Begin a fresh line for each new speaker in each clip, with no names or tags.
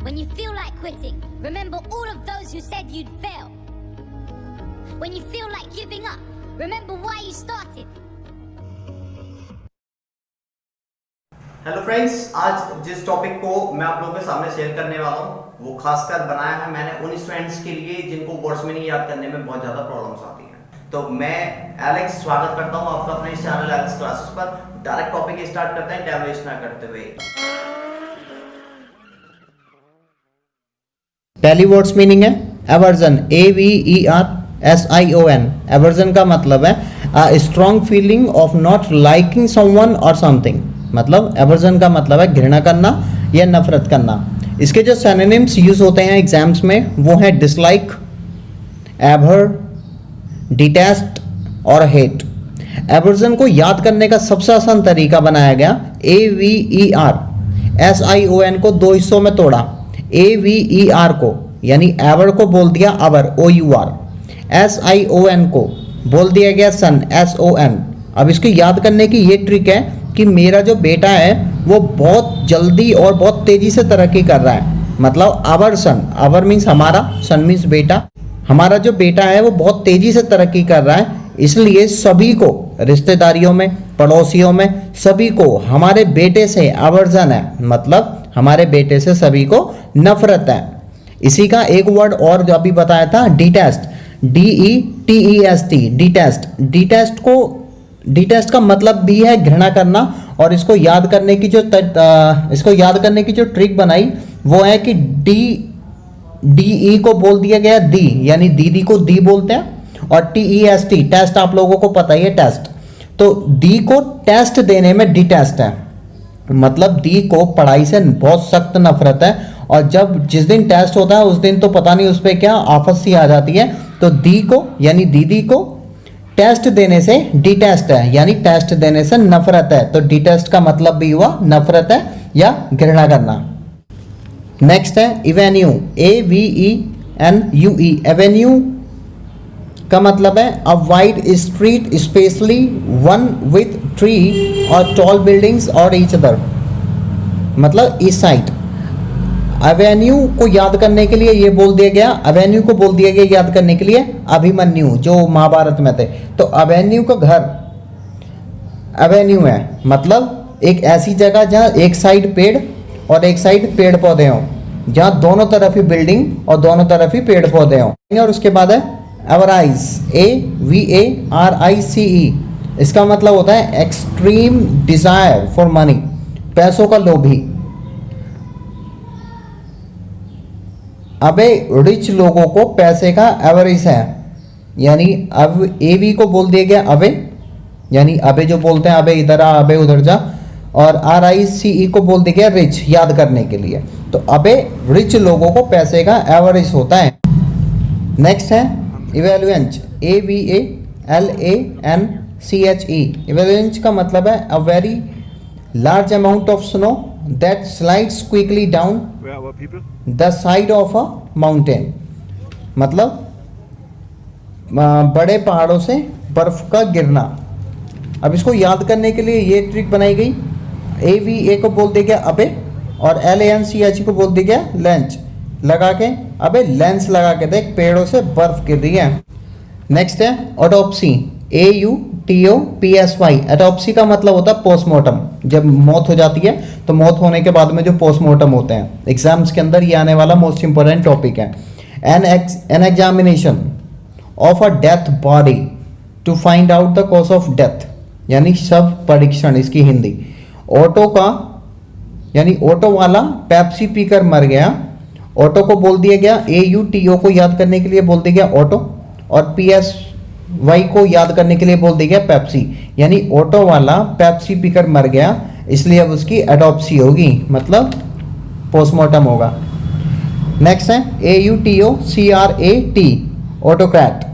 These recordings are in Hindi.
When you feel like quitting, remember all of those who said you'd fail. When you feel like giving up, remember why you started.
Hello friends, आज जिस टॉपिक को मैं आप लोगों के सामने शेयर करने वाला हूँ वो खासकर बनाया है मैंने उन स्टूडेंट्स के लिए जिनको वर्ड्स मीनिंग याद करने में बहुत ज़्यादा प्रॉब्लम्स आती हैं। तो मैं एलेक्स स्वागत करता हूँ आपका अपने इस चैनल एलेक्स क्लासेस पर। डायरेक्ट टॉपिक स्टार्ट करते हैं टाइम वेस्ट ना करते हुए।
पहली वर्ड्स मीनिंग है एवर्जन, AVERSION। एवर्जन का मतलब है a strong feeling of not liking someone और समथिंग। मतलब एवर्जन का मतलब है घृणा करना या नफरत करना। इसके जो सिनोनिम्स यूज होते हैं एग्जाम्स में वो है डिसलाइक, एवर, डिटेस्ट और हेट। एवर्जन को याद करने का सबसे आसान तरीका बनाया गया AVERSION को दो हिस्सों में तोड़ा। AVER को यानी एवर को बोल दिया अवर OUR, SION को बोल दिया गया सन SON। अब इसको याद करने की ये ट्रिक है कि मेरा जो बेटा है वो बहुत जल्दी और बहुत तेजी से तरक्की कर रहा है। मतलब आवर सन, आवर मीन्स हमारा, सन मीन्स बेटा। हमारा जो बेटा है वो बहुत तेजी से तरक्की कर रहा है, इसलिए सभी को रिश्तेदारियों में, पड़ोसियों में, सभी को हमारे बेटे से आवर्जन है। मतलब हमारे बेटे से सभी को नफरत है। इसी का एक वर्ड और जो अभी बताया था डिटेस्ट, DETEST, डिटेस्ट। डिटेस्ट का मतलब भी है घृणा करना। और इसको याद करने की जो ट्रिक बनाई वो है कि DE को बोल दिया गया दी, यानी दीदी को दी बोलते हैं। और TEST, टेस्ट आप लोगों को पता ही है, टेस्ट। तो दी को टेस्ट देने में डिटेस्ट है। मतलब दी को पढ़ाई से बहुत सख्त नफरत है। और जिस दिन टेस्ट होता है उस दिन तो पता नहीं उस पर क्या आफत सी आ जाती है। तो दी को यानी दीदी को टेस्ट देने से डिटेस्ट है, यानी टेस्ट देने से नफरत है। तो डिटेस्ट का मतलब भी हुआ नफरत है या घृणा करना। नेक्स्ट है एवेन्यू, AVENUE। एवेन्यू का मतलब है a wide street specially one with tree और टॉल बिल्डिंग्स और ईच अदर। मतलब इस साइड। एवेन्यू को याद करने के लिए ये बोल दिया गया, एवेन्यू को बोल दिया गया याद करने के लिए अभिमन्यु, जो महाभारत में थे। तो अवेन्यू का घर एवेन्यू है। मतलब एक ऐसी जगह जहाँ एक साइड पेड़ और एक साइड पेड़ पौधे हों, जहाँ दोनों तरफ ही बिल्डिंग और दोनों तरफ ही पेड़ पौधे हों। और उसके बाद है एवराइज, AVARICE। इसका मतलब होता है एक्सट्रीम डिजायर फॉर मनी, पैसों का लोभी। अबे रिच लोगों को पैसे का एवरेज है, यानी अब AV को बोल दिया गया अबे, यानी अबे जो बोलते हैं अबे इधर आ, अबे उधर जा। और RICE को बोल दिया गया रिच, याद करने के लिए। तो अबे रिच लोगों को पैसे का एवरेज होता है। नेक्स्ट है इवेलुएंस, AVALANCHE। इवेलुएंस का मतलब है a very large amount of snow that slides quickly down the side of a mountain. मतलब बड़े पहाड़ों से बर्फ का गिरना। अब इसको याद करने के लिए ये ट्रिक बनाई गई। AVA को बोल दिया गया अबे और LANCHE को बोल दिया गया लेंच। लगा के अबे लेंस लगा के देख, पेड़ों से बर्फ गिर रही है। नेक्स्ट है ऑटोप्सी, AUTOPSY। ऑटोप्सी का मतलब होता है पोस्टमार्टम। जब मौत हो जाती है तो मौत होने के बाद में जो पोस्टमार्टम होते हैं, एग्जाम्स के अंदर ये आने वाला मोस्ट इंपोर्टेंट टॉपिक है। An examination of a death body to find out the cause of death, यानी शव परीक्षण इसकी हिंदी। ऑटो का यानी ऑटो वाला पेप्सी पीकर मर गया। ऑटो को बोल दिया गया AUTO को याद करने के लिए बोल दिया गया ऑटो। और PSY को याद करने के लिए बोल दिया गया पेप्सी, यानी ऑटो वाला पेप्सी पीकर मर गया, इसलिए अब उसकी एडॉप्सी होगी, मतलब पोस्टमार्टम होगा। नेक्स्ट है AUTOCRAT, ऑटोक्रेट।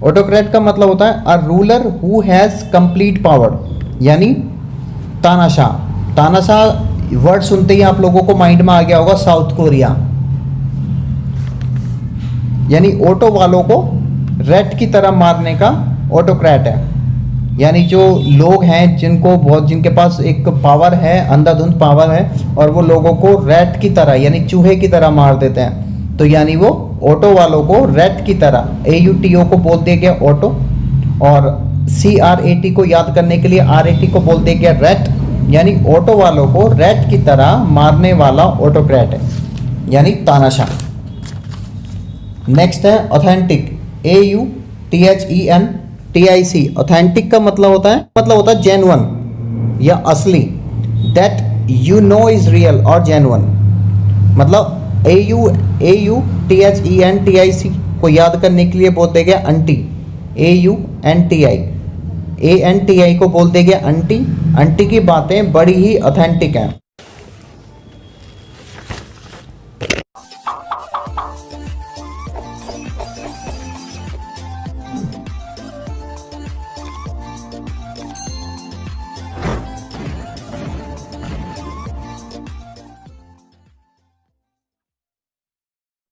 ऑटोक्रेट का मतलब होता है a ruler who has complete power, यानी तानाशाह। तानाशाह वर्ड सुनते ही आप लोगों को माइंड में आ गया होगा साउथ कोरिया, यानी ऑटो वालों को रेट की तरह मारने का ऑटोक्रेट है। यानी जो लोग हैं जिनके पास एक पावर है, अंधाधुंध पावर है, और वो लोगों को रैट की तरह यानी चूहे की तरह मार देते हैं, तो यानी वो ऑटो वालों को रैट की तरह, AUTO को बोल दिया गया ऑटो, और CRAT को याद करने के लिए RAT को बोल दिया गया रैट, यानी ऑटो वालों को रैट की तरह मारने वाला ऑटोक्रेट है, यानी तानाशाह। नेक्स्ट है ऑथेंटिक, AUTHENTIC। ऑथेंटिक का मतलब होता है जेन्युइन या असली, that you know is real और जेन्युइन। मतलब AUTHENTIC को याद करने के लिए बोलते गया अंटी, AUNTI को बोलते गया अंटी। अंटी की बातें बड़ी ही ऑथेंटिक हैं।